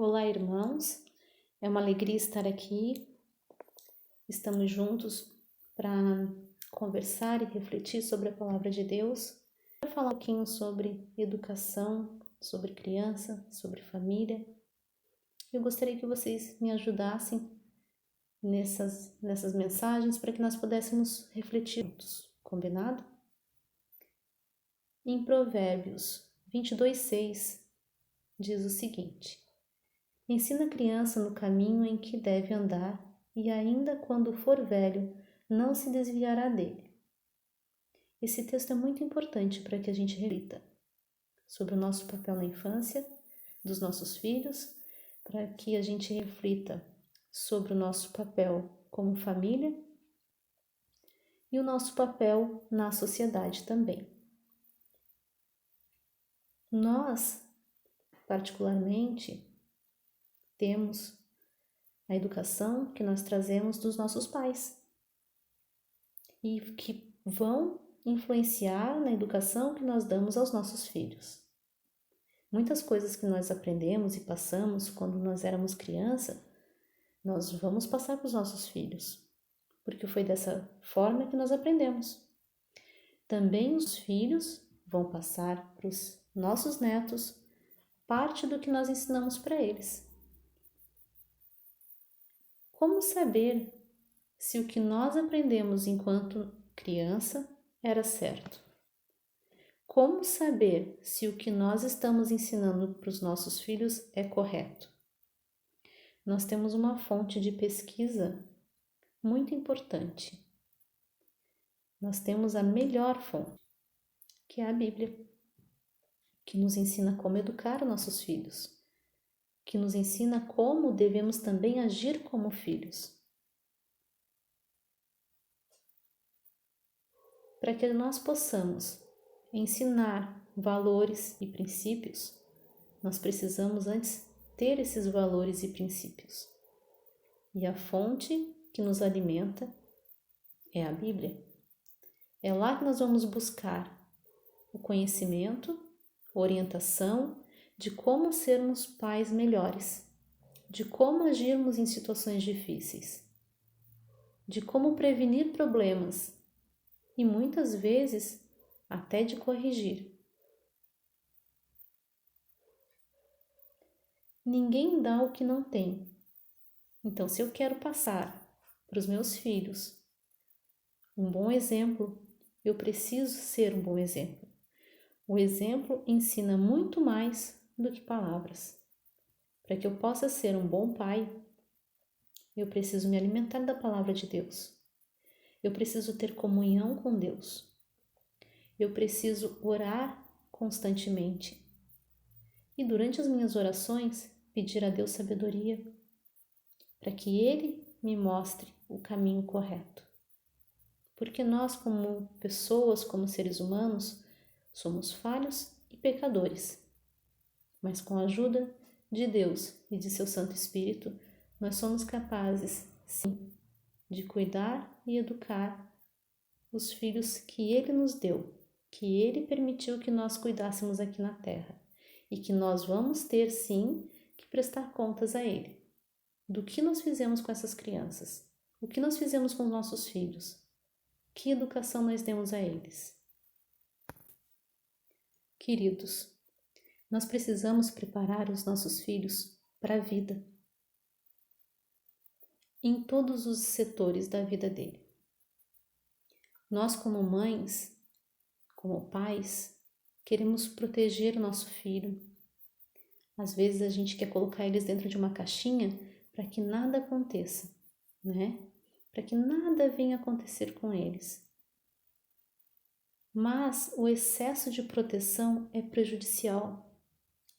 Olá, irmãos. É uma alegria estar aqui. Estamos juntos para conversar e refletir sobre a palavra de Deus. Para falar um pouquinho sobre educação, sobre criança, sobre família. Eu gostaria que vocês me ajudassem nessas mensagens para que nós pudéssemos refletir juntos. Combinado? Em Provérbios 22:6 diz o seguinte: Ensina a criança no caminho em que deve andar, e ainda quando for velho, não se desviará dele. Esse texto é muito importante para que a gente reflita sobre o nosso papel na infância, dos nossos filhos, para que a gente reflita sobre o nosso papel como família e o nosso papel na sociedade também. Nós, particularmente, temos a educação que nós trazemos dos nossos pais e que vão influenciar na educação que nós damos aos nossos filhos. Muitas coisas que nós aprendemos e passamos quando nós éramos criança, nós vamos passar para os nossos filhos, porque foi dessa forma que nós aprendemos. Também os filhos vão passar para os nossos netos parte do que nós ensinamos para eles. Como saber se o que nós aprendemos enquanto criança era certo? Como saber se o que nós estamos ensinando para os nossos filhos é correto? Nós temos uma fonte de pesquisa muito importante. Nós temos a melhor fonte, que é a Bíblia, que nos ensina como educar os nossos filhos, que nos ensina como devemos também agir como filhos. Para que nós possamos ensinar valores e princípios, nós precisamos antes ter esses valores e princípios. E a fonte que nos alimenta é a Bíblia. É lá que nós vamos buscar o conhecimento, orientação de como sermos pais melhores, de como agirmos em situações difíceis, de como prevenir problemas e muitas vezes até de corrigir. Ninguém dá o que não tem. Então, se eu quero passar para os meus filhos um bom exemplo, eu preciso ser um bom exemplo. O exemplo ensina muito mais do que palavras. Para que eu possa ser um bom pai, eu preciso me alimentar da palavra de Deus. Eu preciso ter comunhão com Deus. Eu preciso orar constantemente. E durante as minhas orações, pedir a Deus sabedoria, para que Ele me mostre o caminho correto. Porque nós, como pessoas, como seres humanos, somos falhos e pecadores. Mas com a ajuda de Deus e de seu Santo Espírito, nós somos capazes, sim, de cuidar e educar os filhos que Ele nos deu, que Ele permitiu que nós cuidássemos aqui na Terra e que nós vamos ter, sim, que prestar contas a Ele. Do que nós fizemos com essas crianças? O que nós fizemos com os nossos filhos? Que educação nós demos a eles? Queridos, nós precisamos preparar os nossos filhos para a vida, em todos os setores da vida dele. Nós, como mães, como pais, queremos proteger o nosso filho. Às vezes a gente quer colocar eles dentro de uma caixinha para que nada aconteça, né? Para que nada venha acontecer com eles. Mas o excesso de proteção é prejudicial.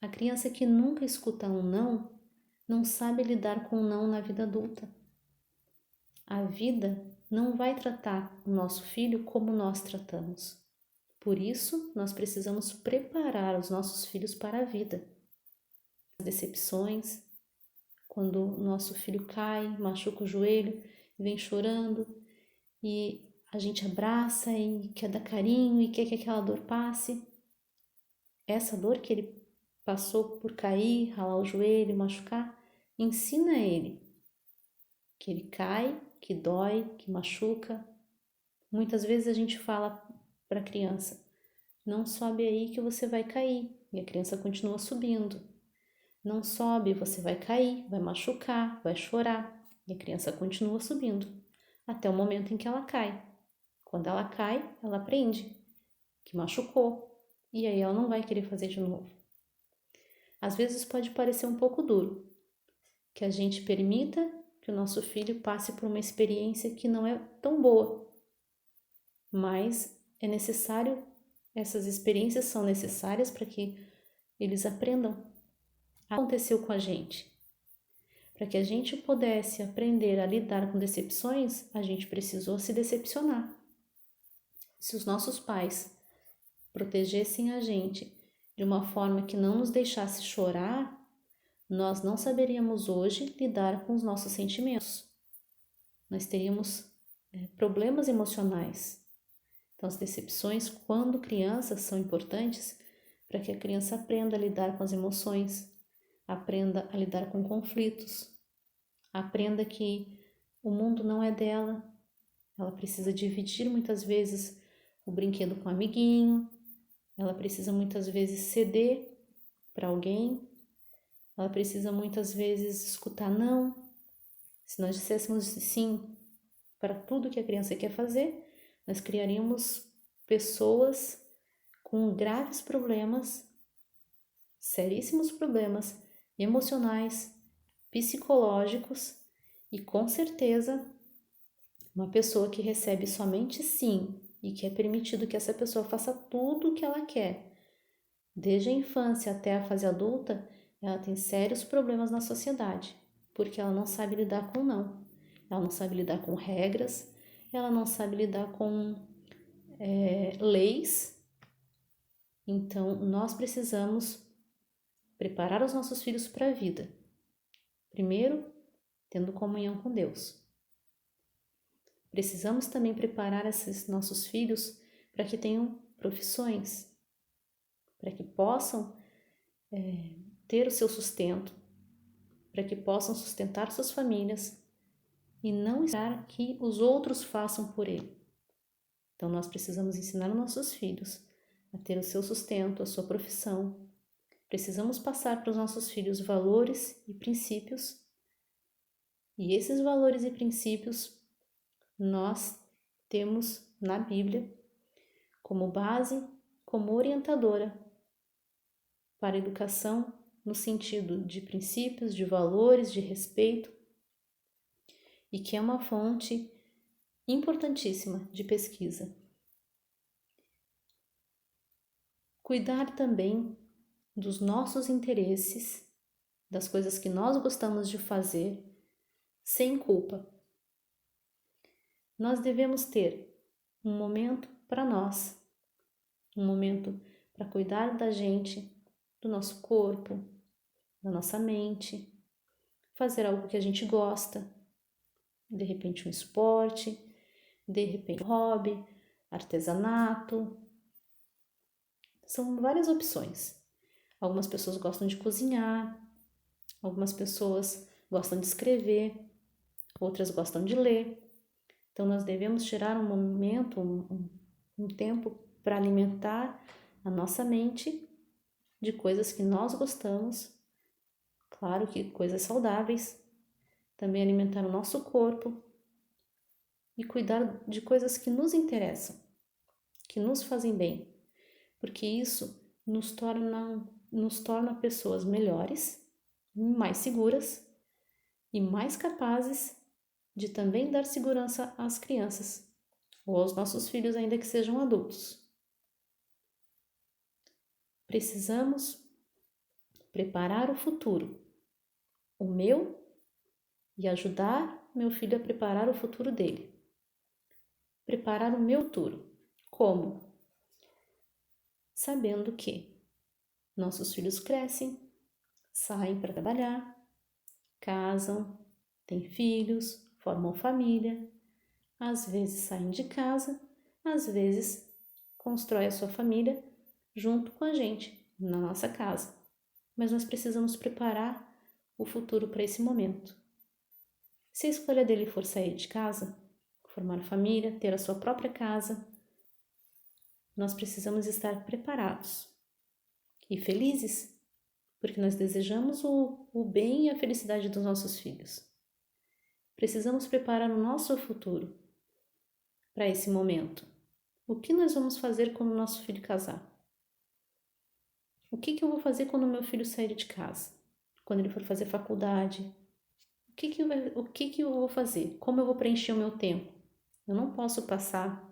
A criança que nunca escuta um não sabe lidar com o não na vida adulta. A vida não vai tratar o nosso filho como nós tratamos. Por isso, nós precisamos preparar os nossos filhos para a vida. As decepções, quando o nosso filho cai, machuca o joelho, vem chorando e a gente abraça e quer dar carinho e quer que aquela dor passe. Essa dor que ele passou por cair, ralar o joelho, machucar, ensina ele que ele cai, que dói, que machuca. Muitas vezes a gente fala para a criança: não sobe aí que você vai cair, e a criança continua subindo. Não sobe, você vai cair, vai machucar, vai chorar, e a criança continua subindo, até o momento em que ela cai. Quando ela cai, ela aprende que machucou, e aí ela não vai querer fazer de novo. Às vezes pode parecer um pouco duro, que a gente permita que o nosso filho passe por uma experiência que não é tão boa, mas é necessário, essas experiências são necessárias para que eles aprendam. Aconteceu com a gente. Para que a gente pudesse aprender a lidar com decepções, a gente precisou se decepcionar. Se os nossos pais protegessem a gente de uma forma que não nos deixasse chorar, nós não saberíamos hoje lidar com os nossos sentimentos. Nós teríamos problemas emocionais. Então, as decepções, quando crianças, são importantes para que a criança aprenda a lidar com as emoções, aprenda a lidar com conflitos, aprenda que o mundo não é dela, ela precisa dividir muitas vezes o brinquedo com o amiguinho, ela precisa muitas vezes ceder para alguém, ela precisa muitas vezes escutar não. Se nós disséssemos sim para tudo que a criança quer fazer, nós criaríamos pessoas com graves problemas, seríssimos problemas emocionais, psicológicos e com certeza uma pessoa que recebe somente sim e que é permitido que essa pessoa faça tudo o que ela quer, desde a infância até a fase adulta, ela tem sérios problemas na sociedade, porque ela não sabe lidar com não, ela não sabe lidar com regras, ela não sabe lidar com leis. Então, nós precisamos preparar os nossos filhos para a vida. Primeiro, tendo comunhão com Deus. Precisamos também preparar esses nossos filhos para que tenham profissões, para que possam ter o seu sustento, para que possam sustentar suas famílias e não esperar que os outros façam por ele. Então, nós precisamos ensinar os nossos filhos a ter o seu sustento, a sua profissão. Precisamos passar para os nossos filhos valores e princípios. E esses valores e princípios nós temos na Bíblia como base, como orientadora para a educação no sentido de princípios, de valores, de respeito, e que é uma fonte importantíssima de pesquisa. Cuidar também dos nossos interesses, das coisas que nós gostamos de fazer, sem culpa. Nós devemos ter um momento para nós, um momento para cuidar da gente, do nosso corpo, da nossa mente, fazer algo que a gente gosta, de repente um esporte, de repente um hobby, artesanato. São várias opções. Algumas pessoas gostam de cozinhar, algumas pessoas gostam de escrever, outras gostam de ler. Então, nós devemos tirar um momento, um tempo para alimentar a nossa mente de coisas que nós gostamos, claro que coisas saudáveis, também alimentar o nosso corpo e cuidar de coisas que nos interessam, que nos fazem bem, porque isso nos torna pessoas melhores, mais seguras e mais capazes de também dar segurança às crianças ou aos nossos filhos, ainda que sejam adultos. Precisamos preparar o futuro, o meu, e ajudar meu filho a preparar o futuro dele. Preparar o meu futuro. Como? Sabendo que nossos filhos crescem, saem para trabalhar, casam, têm filhos, formam família, às vezes saem de casa, às vezes constrói a sua família junto com a gente, na nossa casa. mas nós precisamos preparar o futuro para esse momento. Se a escolha dele for sair de casa, formar família, ter a sua própria casa, nós precisamos estar preparados e felizes, porque nós desejamos o bem e a felicidade dos nossos filhos. Precisamos preparar o nosso futuro para esse momento. O que nós vamos fazer quando o nosso filho casar? O que eu vou fazer quando o meu filho sair de casa? Quando ele for fazer faculdade? O que eu vou fazer? Como eu vou preencher o meu tempo? Eu não posso passar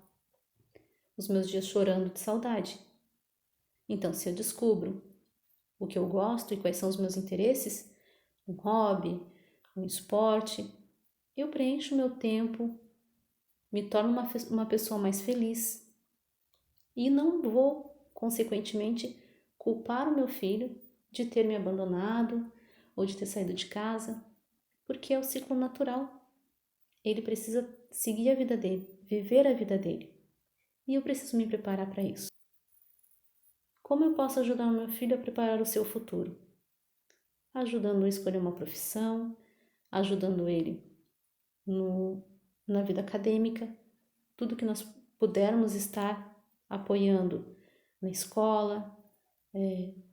os meus dias chorando de saudade. Então, se eu descubro o que eu gosto e quais são os meus interesses, um hobby, um esporte, eu preencho o meu tempo, me torno uma pessoa mais feliz e não vou, consequentemente, culpar o meu filho de ter me abandonado ou de ter saído de casa, porque é o ciclo natural. Ele precisa seguir a vida dele, viver a vida dele. E eu preciso me preparar para isso. Como eu posso ajudar o meu filho a preparar o seu futuro? Ajudando a escolher uma profissão, ajudando ele na vida acadêmica, tudo que nós pudermos estar apoiando na escola,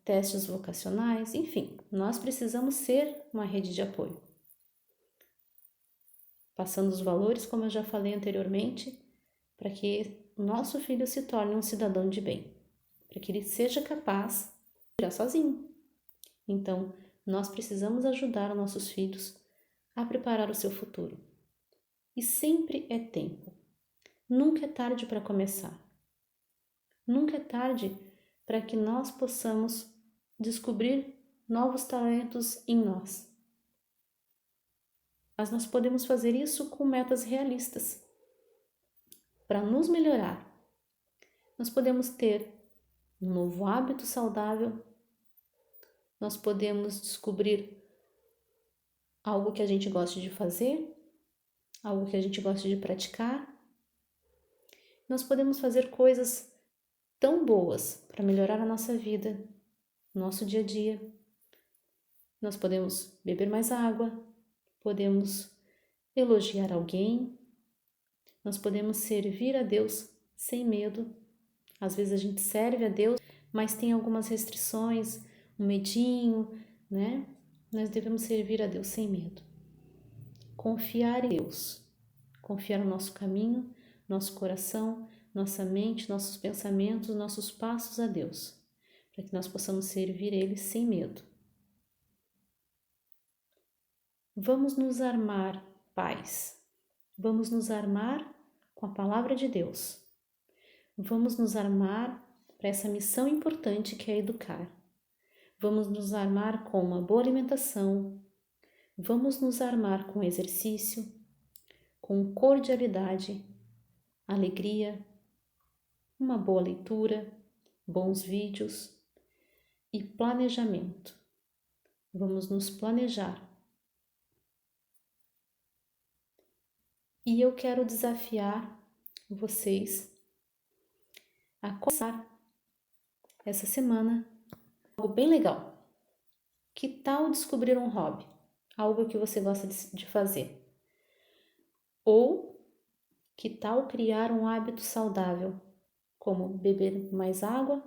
testes vocacionais, enfim, nós precisamos ser uma rede de apoio. Passando os valores, como eu já falei anteriormente, para que o nosso filho se torne um cidadão de bem, para que ele seja capaz de virar sozinho. Então, nós precisamos ajudar os nossos filhos a preparar o seu futuro. E sempre é tempo. Nunca é tarde para começar. Nunca é tarde para que nós possamos descobrir novos talentos em nós. Mas nós podemos fazer isso com metas realistas. Para nos melhorar, nós podemos ter um novo hábito saudável, nós podemos descobrir algo que a gente gosta de fazer, algo que a gente gosta de praticar. Nós podemos fazer coisas tão boas para melhorar a nossa vida, nosso dia a dia. Nós podemos beber mais água, podemos elogiar alguém, nós podemos servir a Deus sem medo. Às vezes a gente serve a Deus, mas tem algumas restrições, um medinho, né? Nós devemos servir a Deus sem medo. Confiar em Deus, confiar no nosso caminho, nosso coração, nossa mente, nossos pensamentos, nossos passos a Deus, para que nós possamos servir Ele sem medo. Vamos nos armar, pais. Vamos nos armar com a palavra de Deus. Vamos nos armar para essa missão importante que é educar. Vamos nos armar com uma boa alimentação. Vamos nos armar com exercício, com cordialidade, alegria, uma boa leitura, bons vídeos e planejamento. Vamos nos planejar. E eu quero desafiar vocês a começar essa semana algo bem legal. Que tal descobrir um hobby? Algo que você gosta de fazer? Ou que tal criar um hábito saudável, como beber mais água,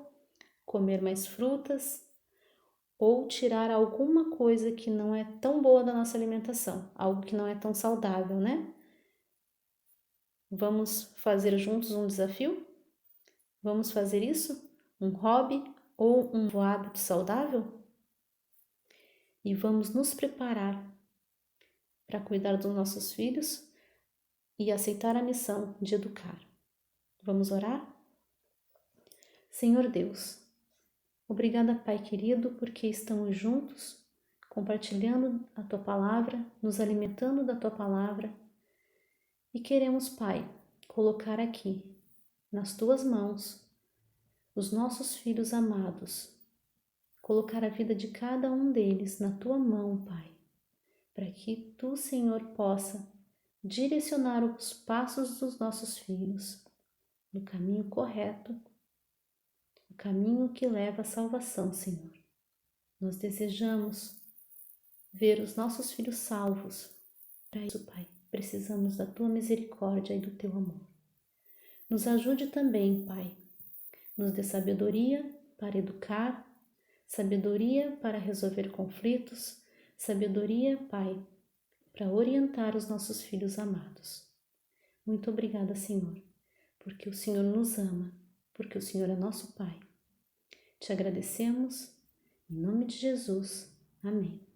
comer mais frutas, ou tirar alguma coisa que não é tão boa da nossa alimentação, algo que não é tão saudável, né? Vamos fazer juntos um desafio? Vamos fazer isso? Um hobby ou um hábito saudável? E vamos nos preparar para cuidar dos nossos filhos e aceitar a missão de educar. Vamos orar? Senhor Deus, obrigada, Pai querido, porque estamos juntos, compartilhando a Tua Palavra, nos alimentando da Tua Palavra e queremos, Pai, colocar aqui, nas Tuas mãos, os nossos filhos amados, colocar a vida de cada um deles na Tua mão, Pai, para que Tu, Senhor, possa direcionar os passos dos nossos filhos no caminho correto, o caminho que leva à salvação, Senhor. Nós desejamos ver os nossos filhos salvos. Para isso, Pai, precisamos da Tua misericórdia e do Teu amor. Nos ajude também, Pai. Nos dê sabedoria para educar, sabedoria para resolver conflitos, sabedoria, Pai, para orientar os nossos filhos amados. Muito obrigada, Senhor, porque o Senhor nos ama, porque o Senhor é nosso Pai. Te agradecemos, em nome de Jesus. Amém.